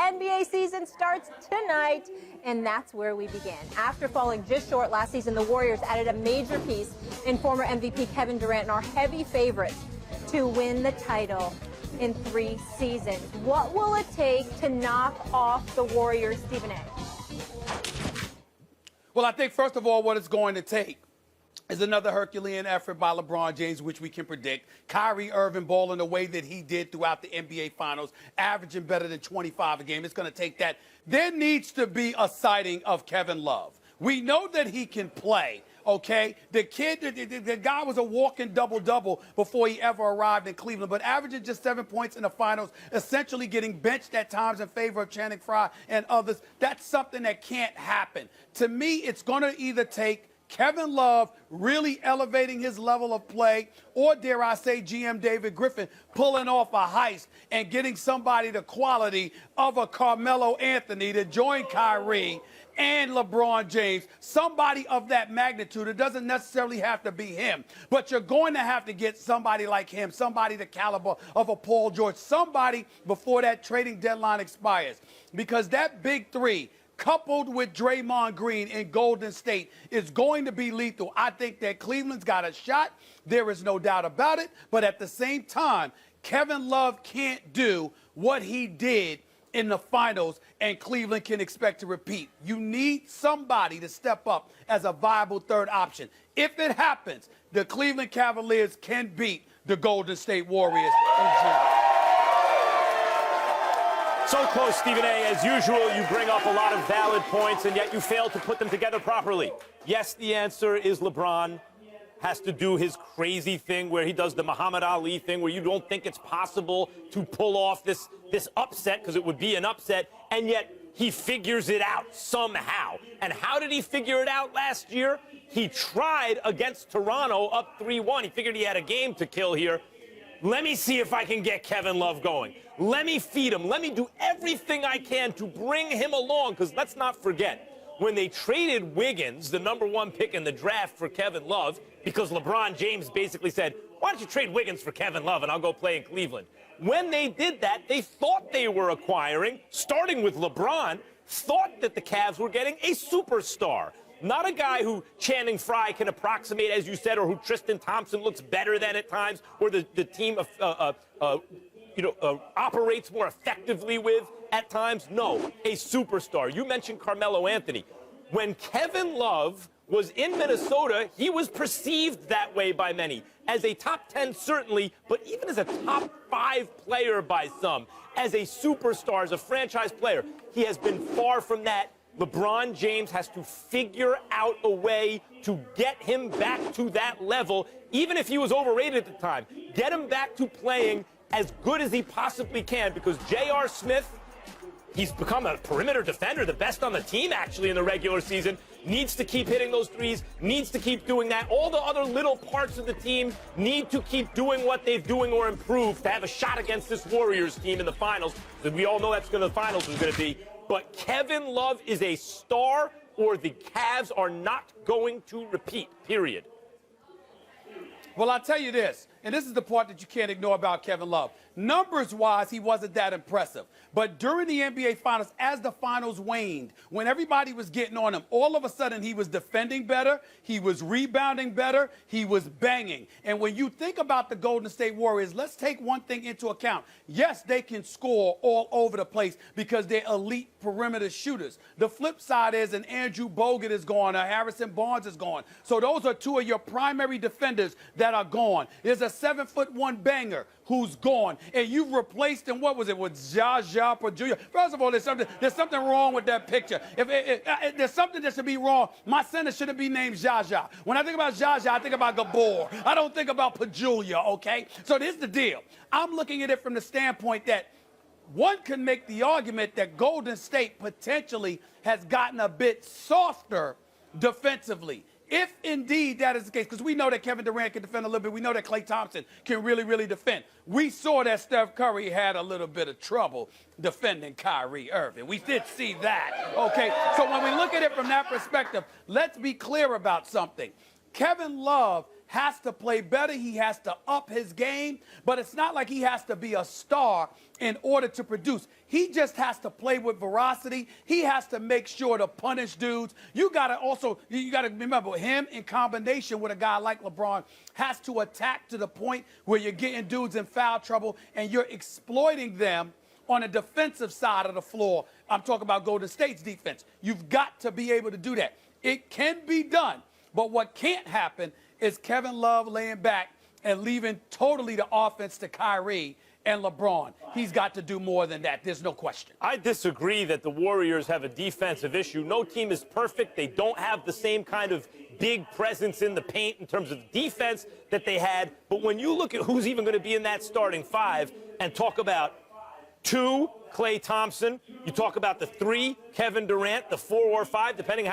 NBA season starts tonight, and that's where we begin. After falling just short last season, the Warriors added a major piece in former MVP Kevin Durant and are heavy favorites to win the title in 3 seasons. What will it take to knock off the Warriors, Stephen A? Well, I think, first of all, what it's going to take is another Herculean effort by LeBron James, which we can predict. Kyrie Irving balling the way that he did throughout the NBA Finals, averaging better than 25 a game. It's going to take that. There needs to be a sighting of Kevin Love. We know that he can play, okay? The kid, the guy was a walking double-double before he ever arrived in Cleveland, but averaging just 7 points in the finals, essentially getting benched at times in favor of Channing Frye and others. That's something that can't happen. To me, it's going to either take Kevin Love really elevating his level of play, or dare I say GM David Griffin pulling off a heist and getting somebody the quality of a Carmelo Anthony to join Kyrie and LeBron James, somebody of that magnitude. It doesn't necessarily have to be him, but you're going to have to get somebody like him, somebody the caliber of a Paul George, somebody before that trading deadline expires, because that big three, coupled with Draymond Green in Golden State, is going to be lethal. I think that Cleveland's got a shot. There is no doubt about it. But at the same time, Kevin Love can't do what he did in the finals, and Cleveland can expect to repeat. You need somebody to step up as a viable third option. If it happens, the Cleveland Cavaliers can beat the Golden State Warriors in June. So close, Stephen A. As usual, you bring up a lot of valid points, and yet you fail to put them together properly. Yes, the answer is LeBron has to do his crazy thing where he does the Muhammad Ali thing where you don't think it's possible to pull off this upset, because it would be an upset, and yet he figures it out somehow. And how did he figure it out last year? He tried against Toronto up 3-1. He figured he had a game to kill here. Let me see if I can get Kevin Love going. Let me feed him. Let me do everything I can to bring him along, because let's not forget, when they traded Wiggins, the #1 pick in the draft, for Kevin Love, because LeBron James basically said, why don't you trade Wiggins for Kevin Love and I'll go play in Cleveland? When they did that, they thought they were acquiring, starting with LeBron, thought that the Cavs were getting a superstar. Not a guy who Channing Frye can approximate, as you said, or who Tristan Thompson looks better than at times, or the team operates more effectively with at times. No, a superstar. You mentioned Carmelo Anthony. When Kevin Love was in Minnesota, he was perceived that way by many. As a top 10, certainly, but even as a top 5 player by some, as a superstar, as a franchise player, he has been far from that. LeBron James has to figure out a way to get him back to that level, even if he was overrated at the time. Get him back to playing as good as he possibly can, because J.R. Smith, he's become a perimeter defender, the best on the team, actually, in the regular season. Needs to keep hitting those threes, needs to keep doing that. All the other little parts of the team need to keep doing what they're doing or improve to have a shot against this Warriors team in the finals. We all know that's going to the finals is going to be. But Kevin Love is a star, or the Cavs are not going to repeat, period. Well, I'll tell you this, and this is the part that you can't ignore about Kevin Love. Numbers-wise, he wasn't that impressive. But during the NBA Finals, as the finals waned, when everybody was getting on him, all of a sudden he was defending better, he was rebounding better, he was banging. And when you think about the Golden State Warriors, let's take one thing into account. Yes, they can score all over the place because they're elite perimeter shooters. The flip side is an Andrew Bogut is gone, a Harrison Barnes is gone. So those are two of your primary defenders that are gone. There's a 7'1" banger who's gone, and you've replaced him, what was it, with Zsa Pachulia? First of all, there's something wrong with that picture. If there's something that should be wrong, my center shouldn't be named Zsa. When I think about Zsa, I think about Gabor. I don't think about Pachulia, okay? So here's the deal. I'm looking at it from the standpoint that one can make the argument that Golden State potentially has gotten a bit softer defensively. If indeed that is the case, because we know that Kevin Durant can defend a little bit. We know that Klay Thompson can really, really defend. We saw that Steph Curry had a little bit of trouble defending Kyrie Irving. We did see that, okay? So when we look at it from that perspective, let's be clear about something. Kevin Love has to play better. He has to up his game, but it's not like he has to be a star in order to produce. He just has to play with veracity. He has to make sure to punish dudes. You got to remember, him in combination with a guy like LeBron has to attack to the point where you're getting dudes in foul trouble and you're exploiting them on the defensive side of the floor. I'm talking about Golden State's defense. You've got to be able to do that. It can be done, but what can't happen is Kevin Love laying back and leaving totally the offense to Kyrie and LeBron. He's got to do more than that. There's no question. I disagree that the Warriors have a defensive issue. No team is perfect. They don't have the same kind of big presence in the paint in terms of defense that they had. But when you look at who's even going to be in that starting five and talk about 2, Klay Thompson, you talk about the 3, Kevin Durant, the 4 or 5, depending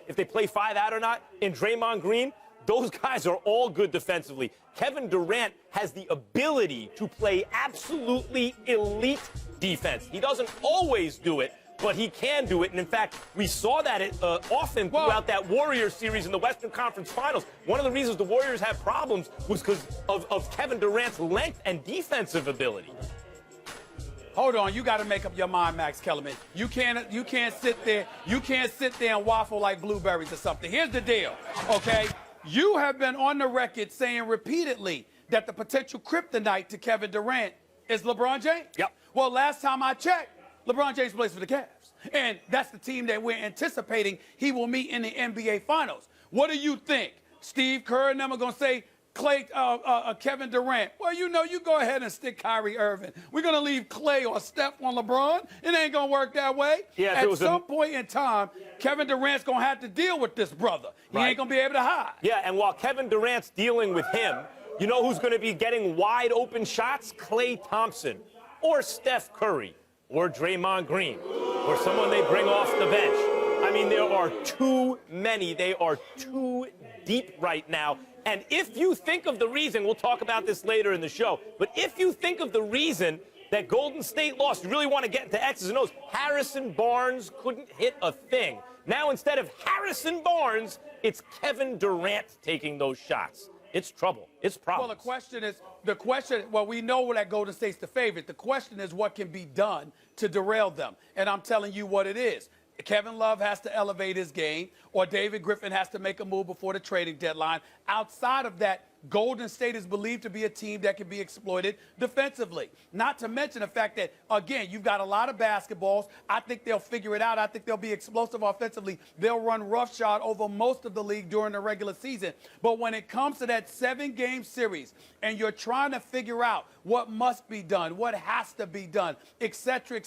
if they play 5 out or not, in Draymond Green, those guys are all good defensively. Kevin Durant has the ability to play absolutely elite defense. He doesn't always do it, but he can do it. And in fact, we saw that often throughout that Warriors series in the Western Conference Finals. One of the reasons the Warriors had problems was because of Kevin Durant's length and defensive ability. Hold on, you got to make up your mind, Max Kellerman. You can't sit there and waffle like blueberries or something. Here's the deal, okay? You have been on the record saying repeatedly that the potential kryptonite to Kevin Durant is LeBron James. Yep. Well, last time I checked, LeBron James plays for the Cavs. And that's the team that we're anticipating he will meet in the NBA Finals. What do you think? Steve Kerr and them are going to say, Kevin Durant. Well, you go ahead and stick Kyrie Irving. We're going to leave Klay or Steph on LeBron. It ain't going to work that way. Yeah, at some point in time, Kevin Durant's going to have to deal with this brother. He ain't going to be able to hide. Yeah, and while Kevin Durant's dealing with him, you know who's going to be getting wide open shots? Klay Thompson or Steph Curry or Draymond Green or someone they bring off the bench. I mean, there are too many. They are too deep right now. And if you think of the reason, we'll talk about this later in the show, but if you think of the reason that Golden State lost, you really want to get into X's and O's. Harrison Barnes couldn't hit a thing. Now, instead of Harrison Barnes, it's Kevin Durant taking those shots. It's trouble. It's problems. Well, we know that Golden State's the favorite. The question is what can be done to derail them. And I'm telling you what it is. Kevin Love has to elevate his game, or David Griffin has to make a move before the trading deadline. Outside of that, Golden State is believed to be a team that can be exploited defensively. Not to mention the fact that, again, you've got a lot of basketballs. I think they'll figure it out. I think they'll be explosive offensively. They'll run roughshod over most of the league during the regular season. But when it comes to that 7-game series and you're trying to figure out what must be done, what has to be done, et cetera,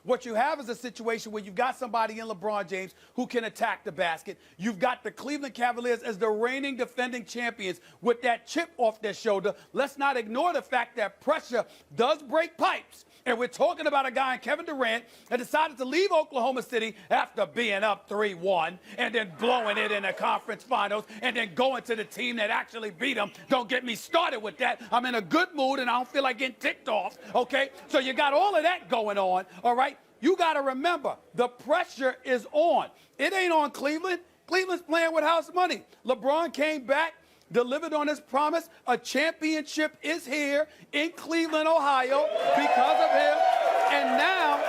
what you have is a situation where you've got somebody in LeBron James who can attack the basket. You've got the Cleveland Cavaliers as the reigning defending champions with that chip off their shoulder. Let's not ignore the fact that pressure does break pipes. And we're talking about a guy in Kevin Durant that decided to leave Oklahoma City after being up 3-1 and then blowing it in the conference finals and then going to the team that actually beat him. Don't get me started with that. I'm in a good mood and I don't feel like getting ticked off, okay? So you got all of that going on, all right? You got to remember, the pressure is on. It ain't on Cleveland. Cleveland's playing with house money. LeBron came back, delivered on his promise. A championship is here in Cleveland, Ohio, because of him. And now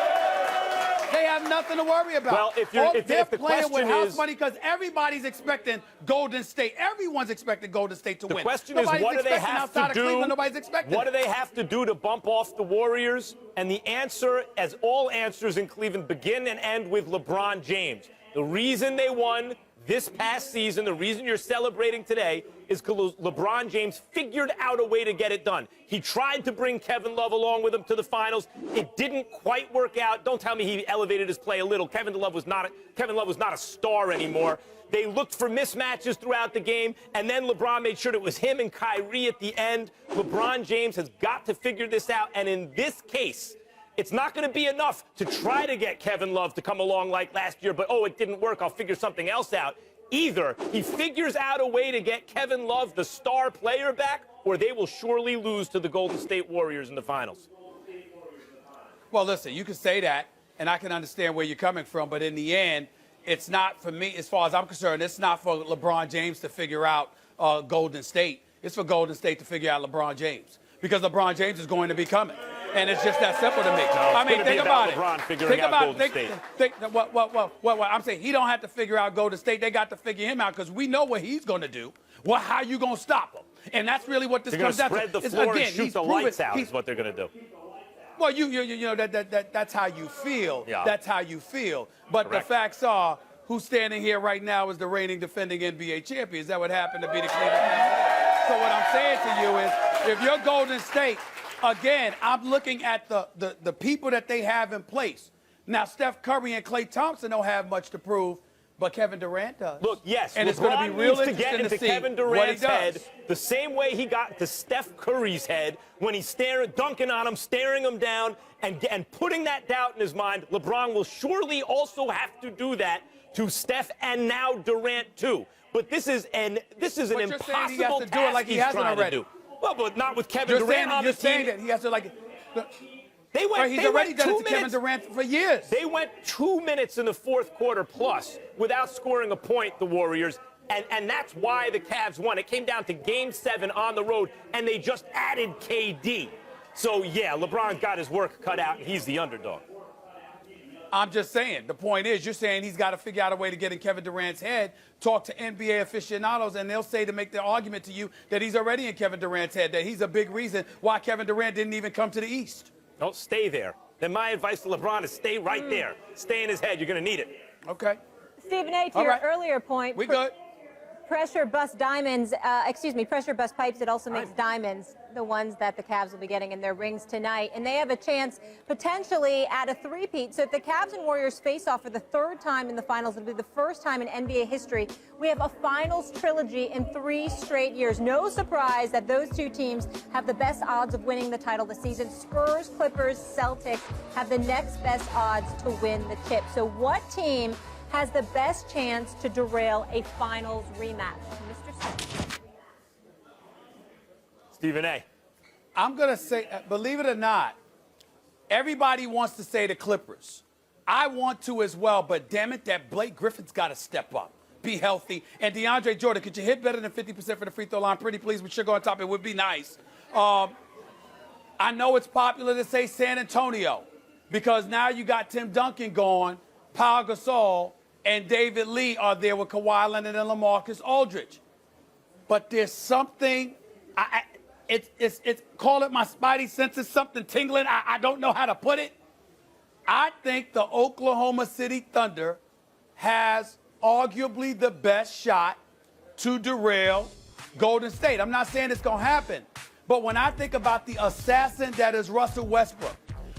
they have nothing to worry about. Well, they're the playing with question house is, money because everybody's expecting Golden State. Everyone's expecting Golden State to win. The question Nobody's is, what do they expecting have outside to of do? Cleveland, nobody's expecting. What do they have to do to bump off the Warriors? And the answer, as all answers in Cleveland, begin and end with LeBron James. The reason they won this past season, the reason you're celebrating today, is because LeBron James figured out a way to get it done. He tried to bring Kevin Love along with him to the finals. It didn't quite work out. Don't tell me he elevated his play a little. Kevin Love was not a star anymore. They looked for mismatches throughout the game, and then LeBron made sure it was him and Kyrie at the end. LeBron James has got to figure this out, and in this case, it's not going to be enough to try to get Kevin Love to come along like last year, but, it didn't work, I'll figure something else out. Either he figures out a way to get Kevin Love, the star player, back, or they will surely lose to the Golden State Warriors in the finals. Well, listen, you can say that, and I can understand where you're coming from, but in the end, it's not for me, as far as I'm concerned, it's not for LeBron James to figure out Golden State. It's for Golden State to figure out LeBron James, because LeBron James is going to be coming. And it's just that simple to me. I mean, think about it. LeBron figuring out Golden State. What? I'm saying he don't have to figure out Golden State. They got to figure him out, because we know what he's going to do. Well, how you going to stop him? And that's really what this comes down to. They're going to spread the floor and shoot the lights out is what they're going to do. Well, you know that's how you feel. Yeah. That's how you feel. But Correct. the facts are, who's standing here right now is the reigning defending NBA champions. That would happen to be the Cleveland Cavaliers. So what I'm saying to you is, if you're Golden State, again, I'm looking at the people that they have in place. Now, Steph Curry and Klay Thompson don't have much to prove, but Kevin Durant does. Look, yes, and LeBron it's going to be real needs to get interesting into to see Kevin what he Durant's does. head the same way he got to Steph Curry's head when he's dunking on him, staring him down, and putting that doubt in his mind. LeBron will surely also have to do that to Steph and now Durant too. But this is an impossible to task do it like he he's hasn't trying already. to do. Well, but not with Kevin Durant on the team. You're saying that he has to He's already done it to Kevin Durant for years. They went 2 minutes in the fourth quarter plus without scoring a point, the Warriors, and that's why the Cavs won. It came down to Game 7 on the road, and they just added KD. So, yeah, LeBron got his work cut out, and he's the underdog. I'm just saying. The point is, you're saying he's got to figure out a way to get in Kevin Durant's head, talk to NBA aficionados, and they'll say, to make the argument to you, that he's already in Kevin Durant's head, that he's a big reason why Kevin Durant didn't even come to the East. Don't stay there. Then my advice to LeBron is stay right there. Stay in his head. You're going to need it. Okay. Stephen A., to your earlier point, We good. pressure bust pipes, it also makes diamonds, the ones that the Cavs will be getting in their rings tonight. And they have a chance potentially at a three-peat. So if the Cavs and Warriors face off for the third time in the finals, it'll be the first time in NBA history we have a finals trilogy in 3 straight years. No surprise that those two teams have the best odds of winning the title this season. Spurs, Clippers, Celtics have the next best odds to win the chip. So what team has the best chance to derail a finals rematch? Mr. Smith. Stephen A. I'm going to say, believe it or not, everybody wants to say the Clippers. I want to as well, but damn it, that Blake Griffin's got to step up, be healthy. And DeAndre Jordan, could you hit better than 50% for the free throw line? Pretty please, with sugar on top, it would be nice. I know it's popular to say San Antonio, because now you got Tim Duncan gone, Pau Gasol, and David Lee are there with Kawhi Leonard and LaMarcus Aldridge. But there's something, it's call it my spidey senses, something tingling. I don't know how to put it. I think the Oklahoma City Thunder has arguably the best shot to derail Golden State. I'm not saying it's going to happen, but when I think about the assassin that is Russell Westbrook,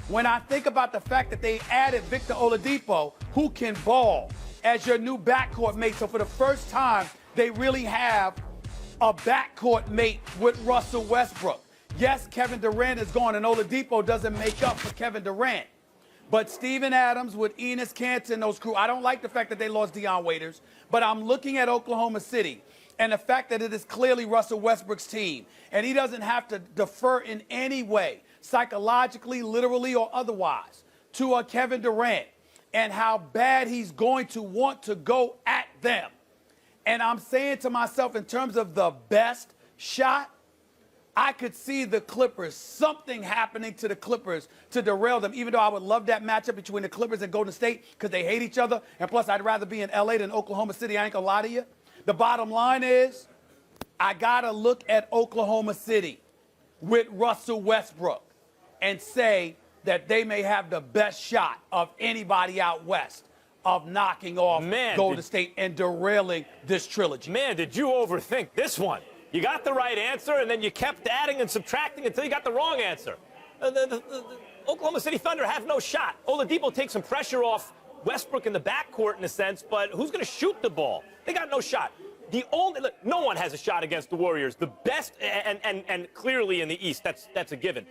when I think about the fact that they added Victor Oladipo, who can ball, as your new backcourt mate. So for the first time, they really have a backcourt mate with Russell Westbrook. Yes, Kevin Durant is gone, and Oladipo doesn't make up for Kevin Durant. But Steven Adams with Enes Kanter and those crew, I don't like the fact that they lost Dion Waiters, but I'm looking at Oklahoma City and the fact that it is clearly Russell Westbrook's team, and he doesn't have to defer in any way, psychologically, literally, or otherwise, to Kevin Durant, and how bad he's going to want to go at them. And I'm saying to myself, in terms of the best shot, I could see the Clippers, something happening to the Clippers to derail them, even though I would love that matchup between the Clippers and Golden State because they hate each other. And plus, I'd rather be in L.A. than Oklahoma City. I ain't gonna lie to you. The bottom line is, I got to look at Oklahoma City with Russell Westbrook and say that they may have the best shot of anybody out west of knocking off Golden State and derailing this trilogy. Man, did you overthink this one? You got the right answer, and then you kept adding and subtracting until you got the wrong answer. The Oklahoma City Thunder have no shot. Oladipo takes some pressure off Westbrook in the backcourt in a sense, but who's going to shoot the ball? They got no shot. No one has a shot against the Warriors. The best, and clearly in the East, that's a given.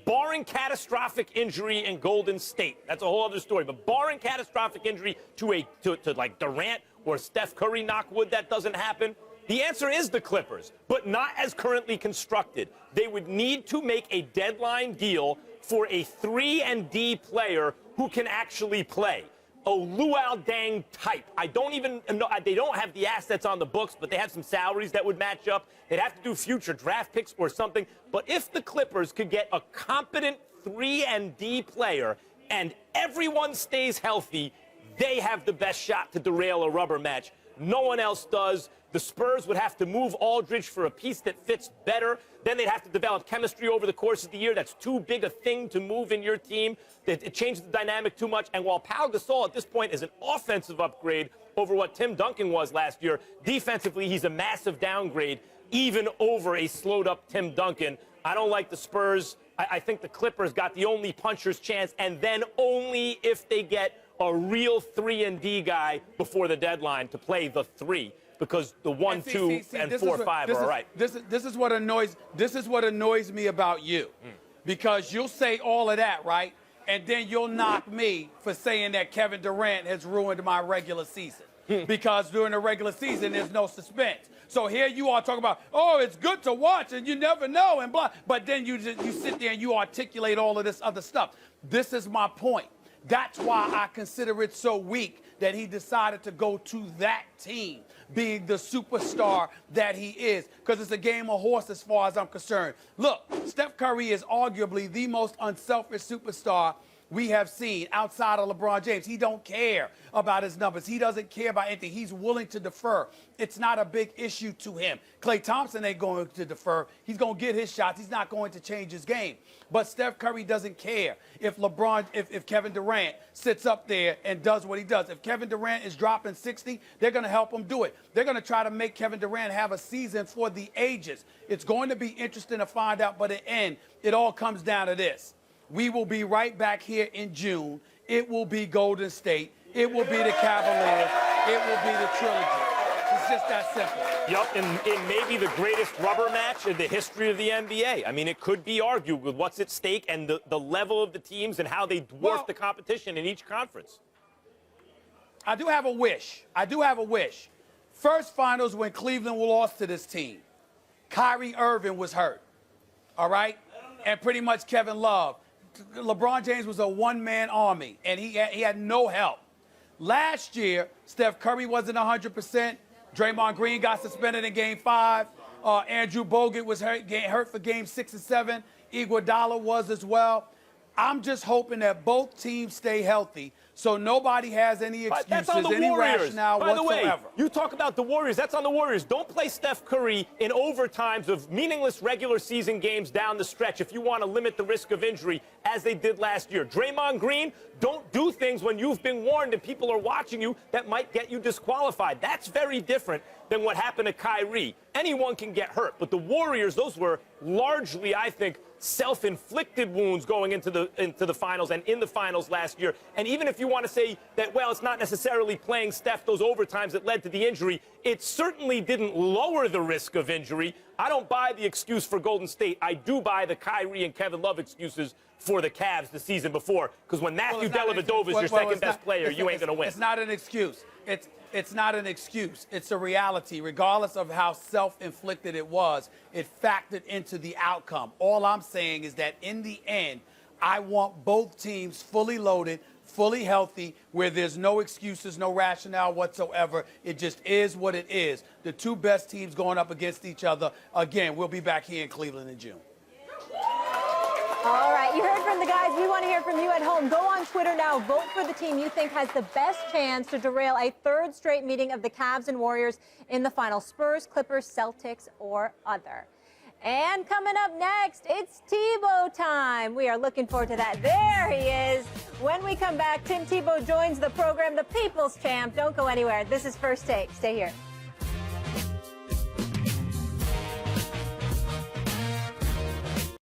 Barring catastrophic injury in Golden State, that's a whole other story. But barring catastrophic injury to like Durant or Steph Curry, knock wood, that doesn't happen. The answer is the Clippers, but not as currently constructed. They would need to make a deadline deal for a 3-and-D player who can actually play. a Luol Deng type. I don't even know, they don't have the assets on the books, but they have some salaries that would match up. They'd have to do future draft picks or something. But if the Clippers could get a competent 3-and-D player and everyone stays healthy, they have the best shot to derail a rubber match. No one else does. The Spurs would have to move Aldridge for a piece that fits better. Then they'd have to develop chemistry over the course of the year. That's too big a thing to move in your team. It changes the dynamic too much. And while Pau Gasol at this point is an offensive upgrade over what Tim Duncan was last year, defensively he's a massive downgrade, even over a slowed-up Tim Duncan. I don't like the Spurs. I think the Clippers got the only puncher's chance, and then only if they get a real 3-and-D guy before the deadline to play the 3, because the 1, 2, and 4, 5 are all right. This is what annoys me about you, because you'll say all of that, right, and then you'll knock me for saying that Kevin Durant has ruined my regular season, because during the regular season there's no suspense. So here you are talking about, oh, it's good to watch and you never know and blah, but then you sit there and you articulate all of this other stuff. This is my point. That's why I consider it so weak that he decided to go to that team, being the superstar that he is, because it's a game of horse as far as I'm concerned. Look, Steph Curry is arguably the most unselfish superstar we have seen outside of LeBron James. He don't care about his numbers. He doesn't care about anything. He's willing to defer. It's not a big issue to him. Klay Thompson ain't going to defer. He's going to get his shots. He's not going to change his game. But Steph Curry doesn't care if Kevin Durant sits up there and does what he does. If Kevin Durant is dropping 60, they're going to help him do it. They're going to try to make Kevin Durant have a season for the ages. It's going to be interesting to find out, but at the end, it all comes down to this. We will be right back here in June. It will be Golden State. It will be the Cavaliers. It will be the trilogy. It's just that simple. Yup, in maybe the greatest rubber match in the history of the NBA. I mean, it could be argued with what's at stake and the level of the teams and how they dwarf the competition in each conference. I do have a wish. First finals when Cleveland lost to this team, Kyrie Irving was hurt, all right? And pretty much Kevin Love. LeBron James was a one-man army, and he had no help. Last year, Steph Curry wasn't 100%. Draymond Green got suspended in Game 5. Andrew Bogut was hurt for Game 6 and 7. Iguodala was as well. I'm just hoping that both teams stay healthy so nobody has any excuses, that's on the any Warriors. rationale By whatsoever. the way, you talk about the Warriors. That's on the Warriors. Don't play Steph Curry in overtimes of meaningless regular season games down the stretch if you want to limit the risk of injury, as they did last year. Draymond Green, don't do things when you've been warned and people are watching you that might get you disqualified. That's very different than what happened to Kyrie. Anyone can get hurt, but the Warriors, those were largely, I think, self-inflicted wounds going into the finals and in the finals last year. And even if you want to say that, well, it's not necessarily playing Steph those overtimes that led to the injury, it certainly didn't lower the risk of injury. I don't buy the excuse for Golden State. I do buy the Kyrie and Kevin Love excuses for the Cavs the season before. Because when Matthew Dellavedova is your second-best player, you ain't going to win. It's not an excuse. It's not an excuse. It's a reality. Regardless of how self-inflicted it was, it factored into the outcome. All I'm saying is that in the end, I want both teams fully loaded, fully healthy, where there's no excuses, no rationale whatsoever. It just is what it is. The two best teams going up against each other. Again, we'll be back here in Cleveland in June. All right, you heard from the guys. We want to hear from you at home. Go on Twitter now. Vote for the team you think has the best chance to derail a third straight meeting of the Cavs and Warriors in the final. Spurs, Clippers, Celtics, or other. And coming up next, it's Tebow time. We are looking forward to that. There he is. When we come back, Tim Tebow joins the program, the People's Champ. Don't go anywhere. This is First Take. Stay here.